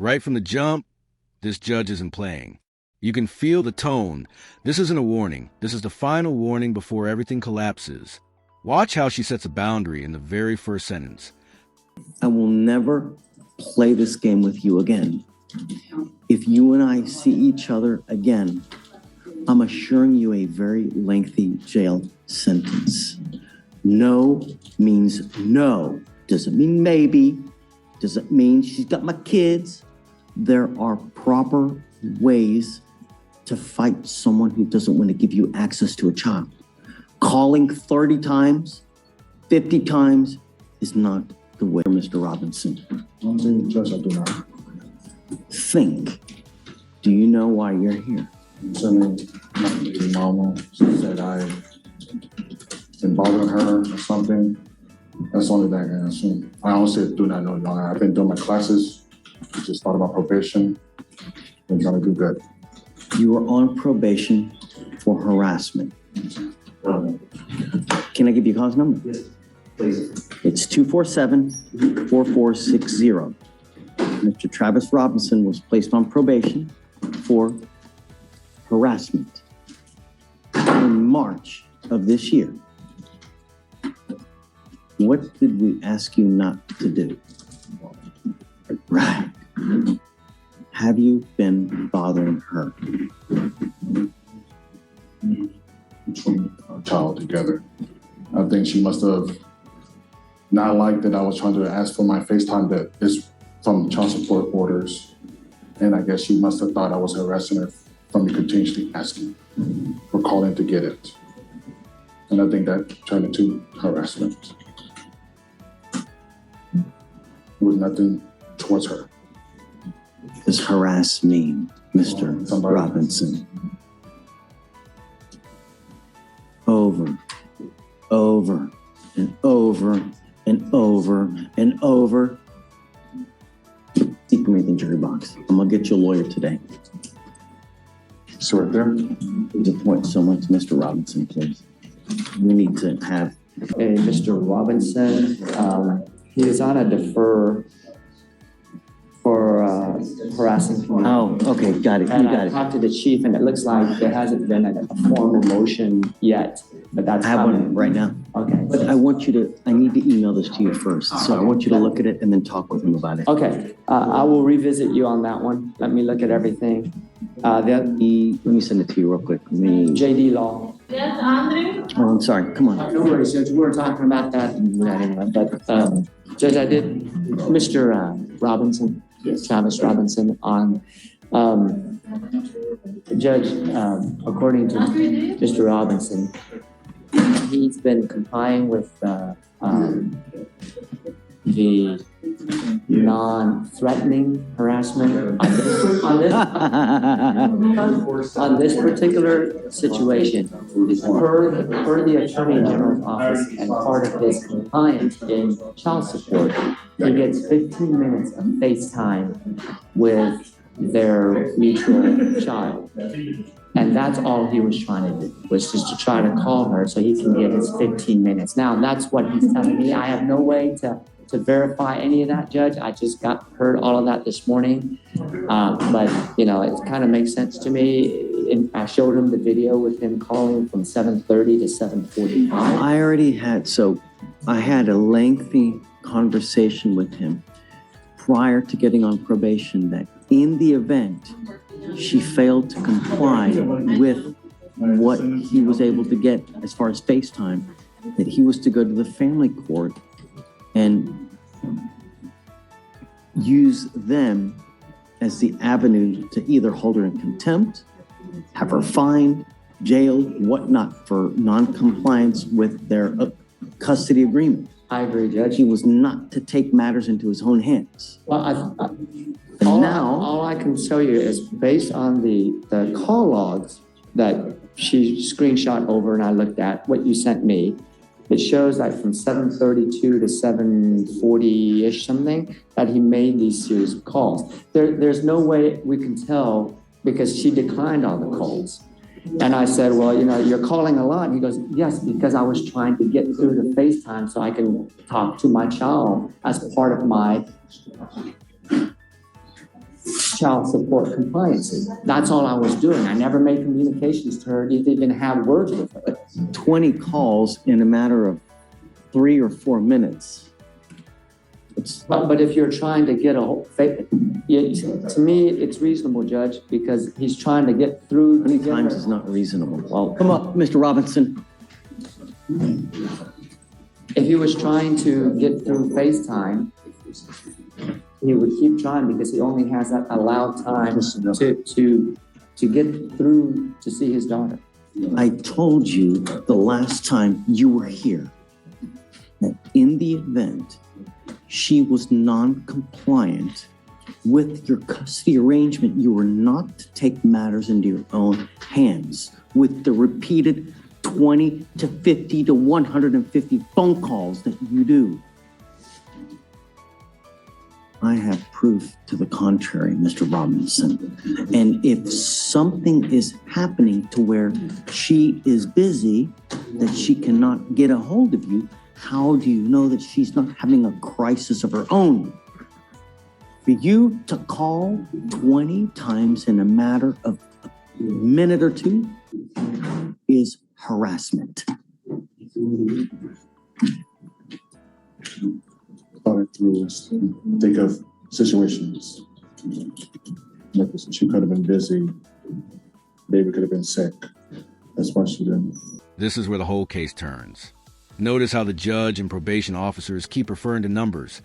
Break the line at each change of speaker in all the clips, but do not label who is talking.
Right from the jump, this judge isn't playing. You can feel the tone. This isn't a warning. This is the final warning before everything collapses. Watch how she sets a boundary in the very first sentence.
I will never play this game with you again. If you and I see each other again, I'm assuring you a very lengthy jail sentence. No means no. Doesn't mean maybe. Doesn't mean she's got my kids. There are proper ways to fight someone who doesn't want to give you access to a child. Calling 30 times, 50 times is not the way, Mr. Robinson.
Judge, I do not.
Think. Do you know why you're here?
My baby mama, she said I've been bothering her or something. That's the only thing I can assume. I honestly do not know, Your Honor. I've been doing my classes, just thought about probation, been trying to do good.
You are on probation for harassment. Can I give you a cause number?
Yes, please.
It's 247-4460. Mr. Travis Robinson was placed on probation for harassment in March of this year. What did we ask you not to do? Right. Have you been bothering her?
Between our child together. I think she must have not liked that I was trying to ask for my FaceTime that is from child support orders. And I guess she must have thought I was harassing her from me continuously asking or calling to get it. And I think that turned into harassment. It was nothing towards her.
What does harass mean, Mr. Robinson? Over, and over, and over, and over. Keep me in the jury box. I'm gonna get you a lawyer today.
So right there.
Please appoint someone to Mr. Robinson, please. We need to have.
Hey, Mr. Robinson, he is on a defer for harassing people.
Oh, okay, got it. You
And
got
I
it.
talked to the chief, and it looks like there hasn't been a formal motion yet, but that's
I have one
coming.
right now.
Okay.
But I need to email this to you first. So I want you to look at it and then talk with him about it.
Okay, I will revisit you on that one. Let me look at everything.
Let me send it to you real quick.
JD Law.
Yes, Andrew?
Oh, I'm sorry. Come on.
No worries, Judge. We were talking about that anyway. But Judge, I did, Mr. Robinson, Travis Robinson, on Judge, according to Mr. Robinson, he's been complying with the non-threatening harassment on this particular situation. Per the Attorney General's office and part of his compliance in child support, he gets 15 minutes of FaceTime with their mutual child. And that's all he was trying to do, was just to try to call her so he can get his 15 minutes. Now, that's what he's telling me. I have no way to verify any of that, Judge. I just heard all of that this morning. But, you know, it kind of makes sense to me. And I showed him the video with him calling from 7:30 to 7:45.
I had a lengthy conversation with him prior to getting on probation that in the event she failed to comply with what he was able to get as far as FaceTime, that he was to go to the family court and use them as the avenue to either hold her in contempt, have her fined, jailed, whatnot for non-compliance with their custody agreement.
I agree, Judge.
He was not to take matters into his own hands.
Well,
Now,
all I can tell you is based on the call logs that she screenshot over and I looked at, what you sent me, it shows that from 7:32 to 7:40-ish something, that he made these series of calls. There's no way we can tell because she declined all the calls. And I said, well, you know, you're calling a lot. And he goes, yes, because I was trying to get through the FaceTime so I can talk to my child as part of my child support compliances. That's all I was doing. I never made communications to her, didn't even have words with her.
20 calls in a matter of 3 or 4 minutes.
But if you're trying to get to me, it's reasonable, Judge, because he's trying to get through.
20 times is not reasonable. Well, come up, Mr. Robinson.
If he was trying to get through FaceTime, he would keep trying because he only has that allowed time to get through to see his daughter.
I told you the last time you were here that in the event she was non-compliant with your custody arrangement, you were not to take matters into your own hands with the repeated 20 to 50 to 150 phone calls that you do. I have proof to the contrary, Mr. Robinson. And if something is happening to where she is busy, that she cannot get a hold of you, how do you know that she's not having a crisis of her own? For you to call 20 times in a matter of a minute or two is harassment.
Thought it through, think of situations. Like she could have been busy. Baby could have been sick. That's why she didn't.
This is where the whole case turns. Notice how the judge and probation officers keep referring to numbers.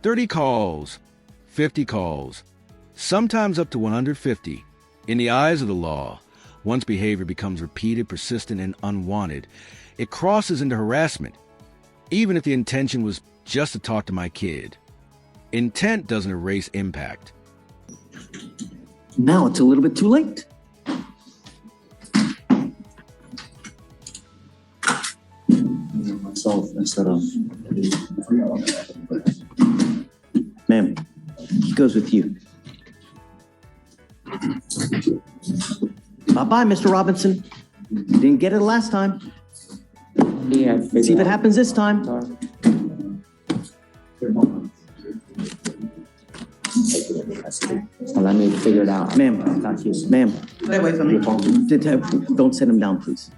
30 calls, 50 calls, sometimes up to 150. In the eyes of the law, once behavior becomes repeated, persistent, and unwanted, it crosses into harassment, even if the intention was just to talk to my kid. Intent doesn't erase impact.
Now it's a little bit too late.
Myself instead of.
Ma'am, he goes with you. Bye-bye, Mr. Robinson. You didn't get it last time.
Yeah,
See if it happens this time.
So let me figure it out.
Ma'am, ma'am.
Stay away from me.
Don't set him down, please.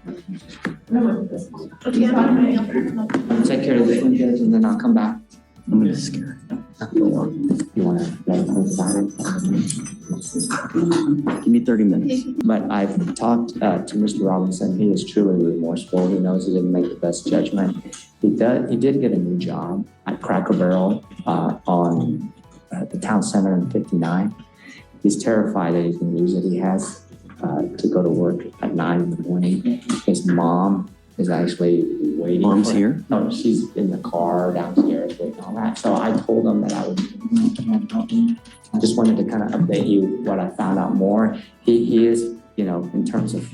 Take care of this one, Judge, and then I'll come back.
I'm gonna scare her.
You want to let him think about it?
Give me 30 minutes.
But I've talked to Mr. Robinson. He is truly remorseful. He knows he didn't make the best judgment. He did get a new job at Cracker Barrel on the town center in 59. He's terrified that he's going to lose it. He has to go to work at 9 in the morning. His mom is actually waiting.
Mom's here?
No, she's in the car downstairs waiting all that. So I told him that I I just wanted to kind of update you what I found out more. He is, in terms of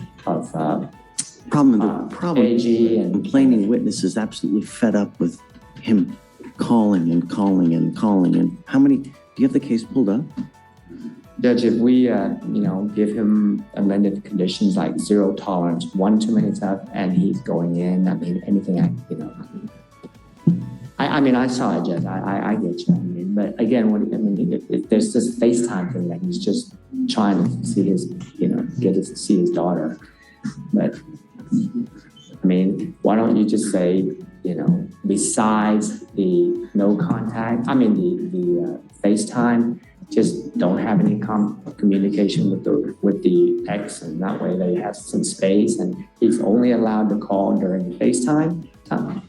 AG and
complaining witness is absolutely fed up with him calling and calling and calling. And how many, do you have the case pulled up?
Judge, if we, give him amended conditions like 0 tolerance, 1 too many times, and he's going in, anything, I saw it, Judge. I get you. But again, if there's this FaceTime thing that he's just trying to see his, see his daughter. But why don't you just say, besides the no contact, the FaceTime, just don't have any communication with the ex, and that way they have some space, and he's only allowed to call during FaceTime.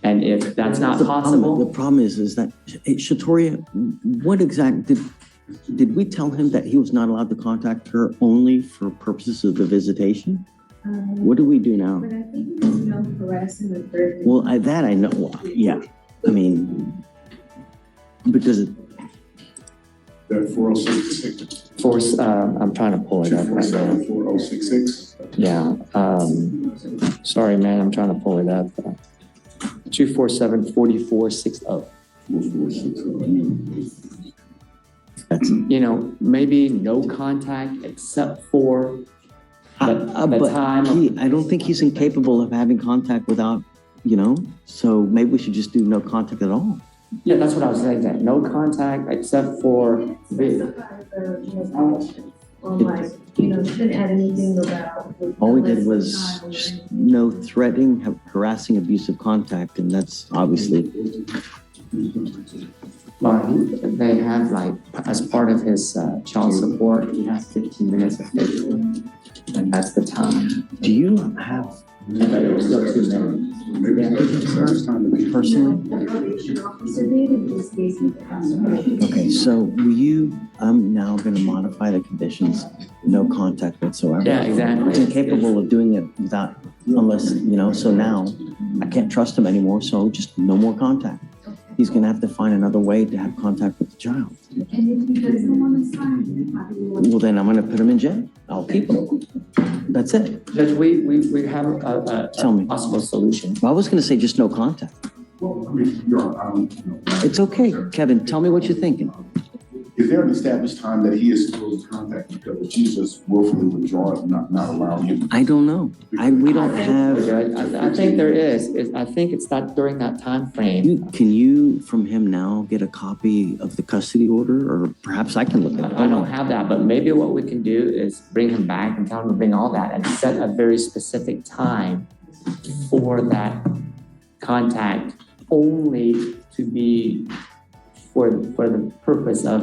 And if that's not possible,
the problem is that Shatoria, what exactly did we tell him that he was not allowed to contact her only for purposes of the visitation? What do we do now?
But I think it was harassing the third.
Well, that I know. Well, yeah, because.
That 4066.
I'm trying to pull it up right now.
4066.
Yeah. Sorry, man. I'm trying to pull it up. 247-4460.
That's
maybe no contact except for the time.
I don't think he's incapable of having contact without, so maybe we should just do no contact at all.
Yeah, that's what I was saying. That no contact except for
conditions? Or like, you shouldn't add anything about.
All we did was just no threatening, harassing, abusive contact, and that's obviously,
Well, they have like, as part of his child support, he has 15 minutes of Facebook, and that's the time.
do you have
Still 2 minutes.
personally? Okay, so will you, I'm now gonna modify the conditions, no contact whatsoever.
Yeah, exactly.
He's incapable of doing it without, unless, so now I can't trust him anymore, so just no more contact. He's gonna have to find another way to have contact with the child. Well, then I'm gonna put him in jail. I'll keep him. That's it.
Judge, we have a
Tell me.
possible solution.
I was gonna say just no contact.
Well, I mean,
It's okay, Kevin, tell me what you're thinking.
is there an established time that he is supposed to contact you? Because if she's just willfully withdrawing, not allowing you.
I don't know. We don't have,
Judge, I think there is. I think it's that during that time frame.
can you, from him now, get a copy of the custody order? Or perhaps I can look at it.
I don't have that, but maybe what we can do is bring him back and tell him to bring all that and set a very specific time for that contact only to be for the purpose of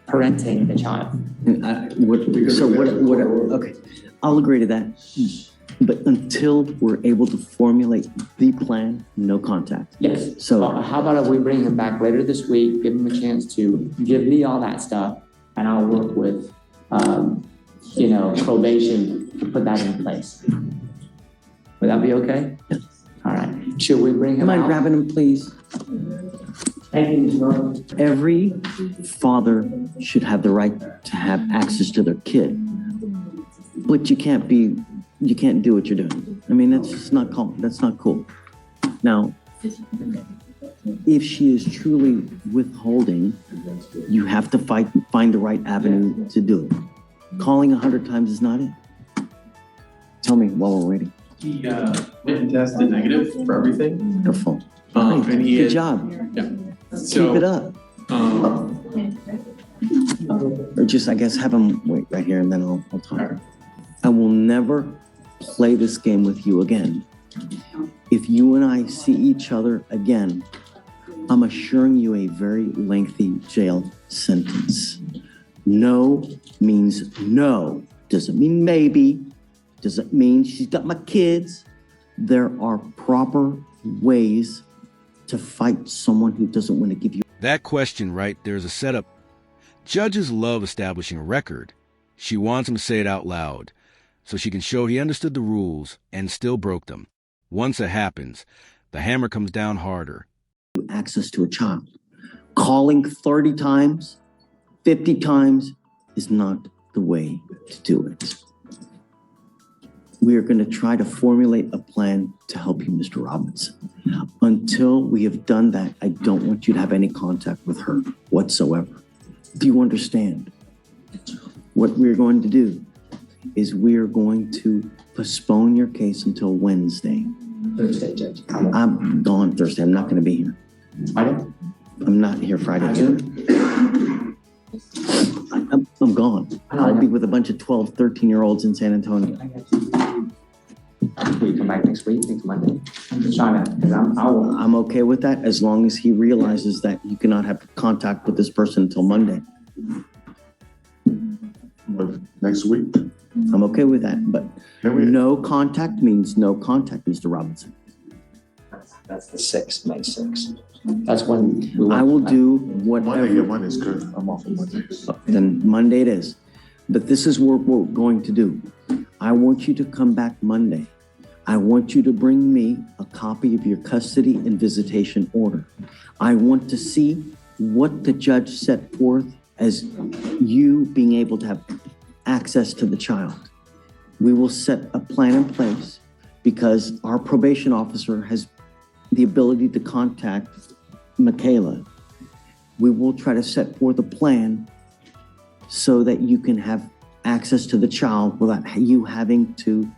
parenting the child.
Okay, I'll agree to that. But until we're able to formulate the plan, no contact.
Yes.
So-
How about if we bring him back later this week, give him a chance to give me all that stuff, and I'll work with, probation to put that in place. Would that be okay?
Yes.
All right. Should we bring
You
him
mind
out?
grabbing him, please?
Thank you, Mr. Norman.
Every father should have the right to have access to their kid. But you can't do what you're doing. I mean, that's just not cool. That's not cool. Now, if she is truly withholding, you have to find the right avenue to do it. Calling 100 times is not it. Tell me while we're waiting.
He went and tested negative for everything.
Wonderful.
And he
Good
is,
job.
yeah.
Keep it up. Or just, I guess, have him wait right here and then I'll talk.
Alright.
I will never play this game with you again. If you and I see each other again, I'm assuring you a very lengthy jail sentence. No means no. Doesn't mean maybe. Doesn't mean she's got my kids. There are proper ways to fight someone who doesn't want to give you.
That question right there's a setup. Judges love establishing a record. She wants him to say it out loud so she can show he understood the rules and still broke them. Once it happens, the hammer comes down harder.
Access to a child. Calling 30 times, 50 times is not the way to do it. We are going to try to formulate a plan to help you, Mr. Robinson. Until we have done that, I don't want you to have any contact with her whatsoever. Do you understand? What we're going to do is we are going to postpone your case until Wednesday.
Thursday, Judge.
I'm gone Thursday. I'm not going to be here.
Friday?
I'm not here Friday. I'm gone. I'll be with a bunch of 12, 13-year-olds in San Antonio.
Will you come back next week, next Monday? I'm just trying to, because
I'm okay with that as long as he realizes that you cannot have contact with this person until Monday.
Next week.
I'm okay with that, but
Can we-
no contact means no contact, Mr. Robinson.
That's the 6th, May 6th. That's when we want.
I will do
Monday, yeah,
whatever.
Monday's good. I'm off on Mondays.
Then Monday it is. But this is what we're going to do. I want you to come back Monday. I want you to bring me a copy of your custody and visitation order. I want to see what the judge set forth as you being able to have access to the child. We will set a plan in place because our probation officer has the ability to contact Michaela. We will try to set forth a plan so that you can have access to the child without you having to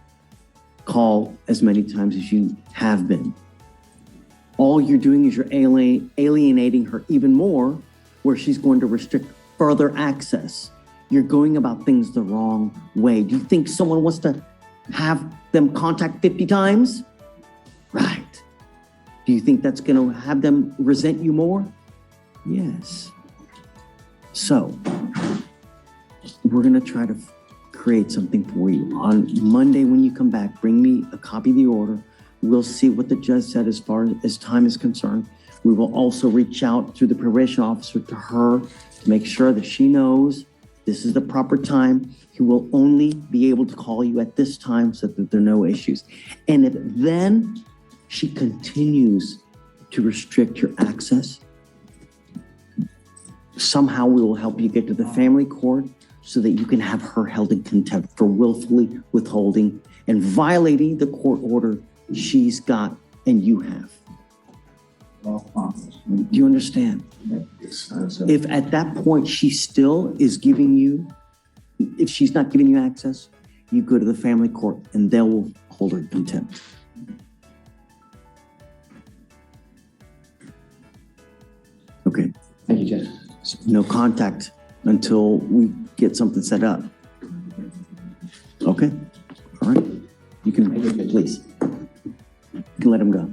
call as many times as you have been. All you're doing is you're alienating her even more, where she's going to restrict further access. You're going about things the wrong way. Do you think someone wants to have them contact 50 times? Right. Do you think that's going to have them resent you more? Yes. So, we're going to try to create something for you. On Monday, when you come back, bring me a copy of the order. We'll see what the judge said as far as time is concerned. We will also reach out through the probation officer to her to make sure that she knows this is the proper time. He will only be able to call you at this time so that there are no issues. And if then she continues to restrict your access, somehow we will help you get to the family court so that you can have her held in contempt for willfully withholding and violating the court order she's got and you have. Do you understand? If at that point she still is giving you, if she's not giving you access, you go to the family court and they will hold her in contempt. Okay.
Thank you, Judge.
No contact until we get something set up. Okay? All right. You can, please. You can let him go.